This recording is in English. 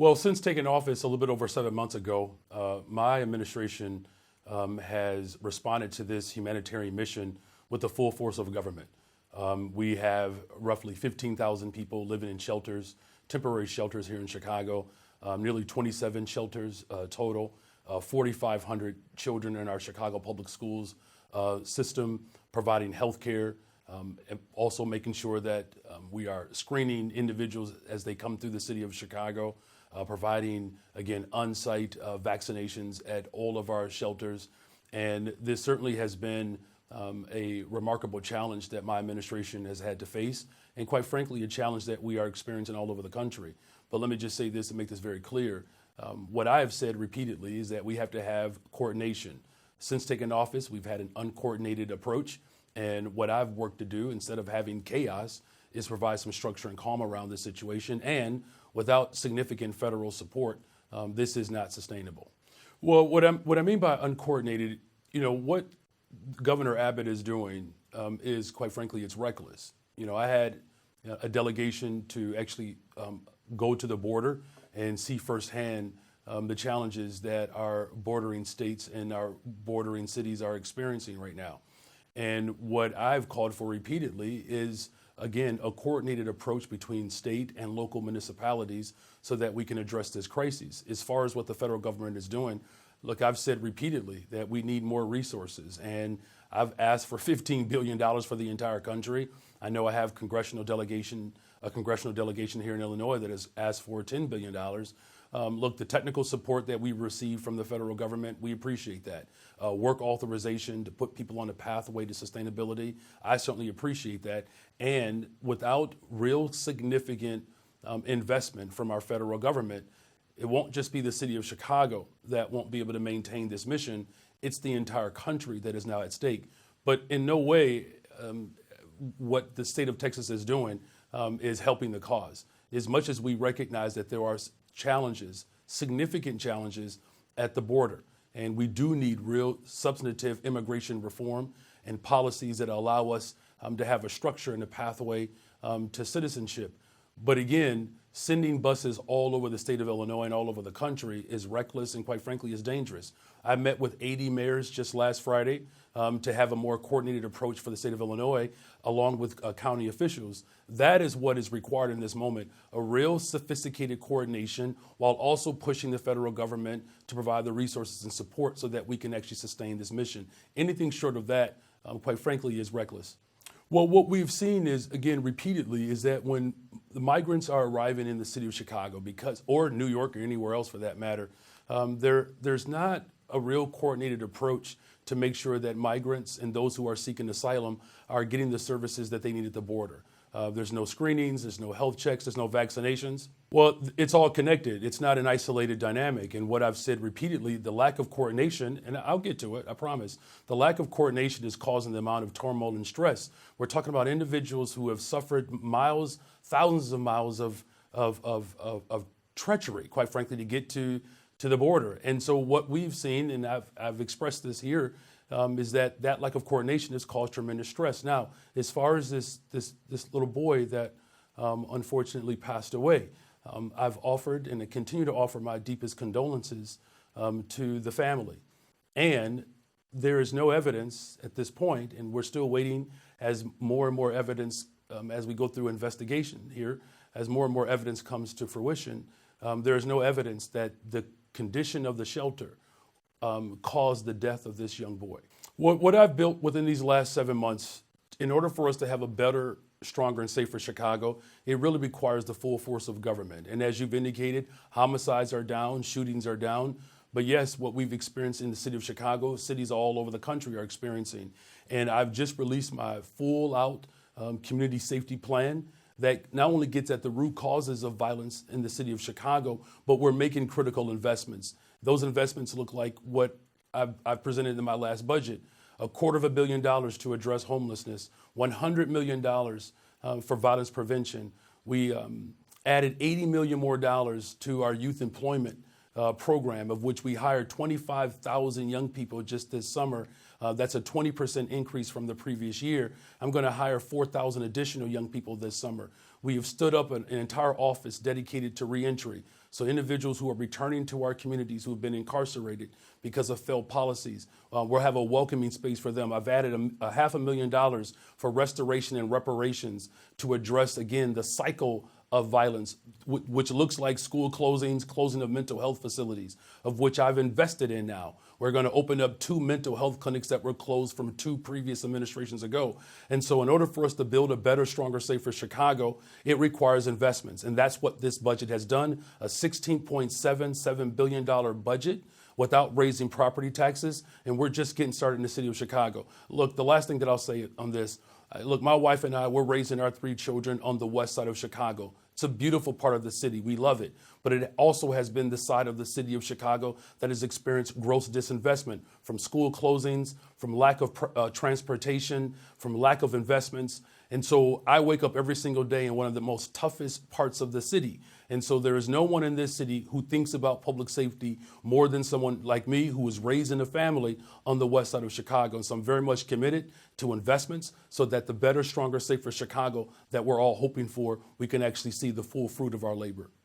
Well, since taking office a little bit over 7 months ago, my administration has responded to this humanitarian mission with the full force of government. We have roughly 15,000 people living in shelters, temporary shelters here in Chicago, nearly 27 shelters total, 4,500 children in our Chicago public schools system, providing health care, and also making sure that we are screening individuals as they come through the city of Chicago, providing, again, on-site vaccinations at all of our shelters. And this certainly has been a remarkable challenge that my administration has had to face, and quite frankly, a challenge that we are experiencing all over the country. But let me just say this and make this very clear. What I have said repeatedly is that we have to have coordination. Since taking office, we've had an uncoordinated approach. And what I've worked to do, instead of having chaos, is provide some structure and calm around this situation. And without significant federal support, this is not sustainable. Well, what I mean by uncoordinated, what Governor Abbott is doing is, quite frankly, it's reckless. I had a delegation to actually go to the border and see firsthand the challenges that our bordering states and our bordering cities are experiencing right now. And what I've called for repeatedly is, again, a coordinated approach between state and local municipalities so that we can address this crisis. As far as what the federal government is doing, look, I've said repeatedly that we need more resources, and I've asked for $15 billion for the entire country. I know I have a congressional delegation here in Illinois that has asked for $10 billion. Look, the technical support that we receive from the federal government, we appreciate that. Work authorization to put people on a pathway to sustainability, I certainly appreciate that. And without real significant investment from our federal government, it won't just be the city of Chicago that won't be able to maintain this mission. It's the entire country that is now at stake. But in no way what the state of Texas is doing is helping the cause. As much as we recognize that there are challenges, significant challenges at the border, and we do need real substantive immigration reform and policies that allow us to have a structure and a pathway to citizenship. But again, sending buses all over the state of Illinois and all over the country is reckless and, quite frankly, is dangerous. I met with 80 mayors just last Friday to have a more coordinated approach for the state of Illinois, along with county officials. That is what is required in this moment, a real sophisticated coordination while also pushing the federal government to provide the resources and support so that we can actually sustain this mission. Anything short of that, quite frankly, is reckless. Well, what we've seen is, again, repeatedly, is that when the migrants are arriving in the city of Chicago, or New York or anywhere else for that matter, there's not a real coordinated approach to make sure that migrants and those who are seeking asylum are getting the services that they need at the border. There's no screenings, there's no health checks, there's no vaccinations. Well, it's all connected. It's not an isolated dynamic. And what I've said repeatedly, the lack of coordination, and I'll get to it, I promise, the lack of coordination is causing the amount of turmoil and stress. We're talking about individuals who have suffered miles, thousands of miles of treachery, quite frankly, to get to the border. And so what we've seen, and I've expressed this here, is that lack of coordination has caused tremendous stress. Now, as far as this little boy that unfortunately passed away, I've offered and I continue to offer my deepest condolences to the family. And there is no evidence at this point, and we're still waiting as more and more evidence as we go through investigation here, as more and more evidence comes to fruition, there is no evidence that the condition of the shelter caused the death of this young boy. What I've built within these last 7 months, in order for us to have a better, stronger, and safer Chicago, it really requires the full force of government. And as you've indicated, homicides are down, shootings are down. But yes, what we've experienced in the city of Chicago, cities all over the country are experiencing. And I've just released my full-out community safety plan that not only gets at the root causes of violence in the city of Chicago, but we're making critical investments. Those investments look like what I've presented in my last budget: $250 million to address homelessness, $100 million for violence prevention. We added $80 million more to our youth employment program, of which we hired 25,000 young people just this summer That's a 20% increase from the previous year. I'm going to hire 4,000 additional young people this summer. We have stood up an entire office dedicated to reentry. So individuals who are returning to our communities who have been incarcerated because of failed policies, we'll have a welcoming space for them. I've added a $500,000 for restoration and reparations to address, again, the cycle of violence, which looks like school closings, closing of mental health facilities, of which I've invested in now. We're going to open up 2 mental health clinics that were closed from 2 previous administrations ago. And so in order for us to build a better, stronger, safer Chicago, it requires investments. And that's what this budget has done, a $16.77 billion budget without raising property taxes. And we're just getting started in the city of Chicago. Look, the last thing that I'll say on this, look, my wife and I, we're raising our 3 children on the west side of Chicago. It's a beautiful part of the city. We love it. But it also has been the side of the city of Chicago that has experienced gross disinvestment from school closings, from lack of transportation, from lack of investments. And so I wake up every single day in one of the most toughest parts of the city. And so there is no one in this city who thinks about public safety more than someone like me who was raised in a family on the west side of Chicago. And so I'm very much committed to investments so that the better, stronger, safer Chicago that we're all hoping for, we can actually see the full fruit of our labor.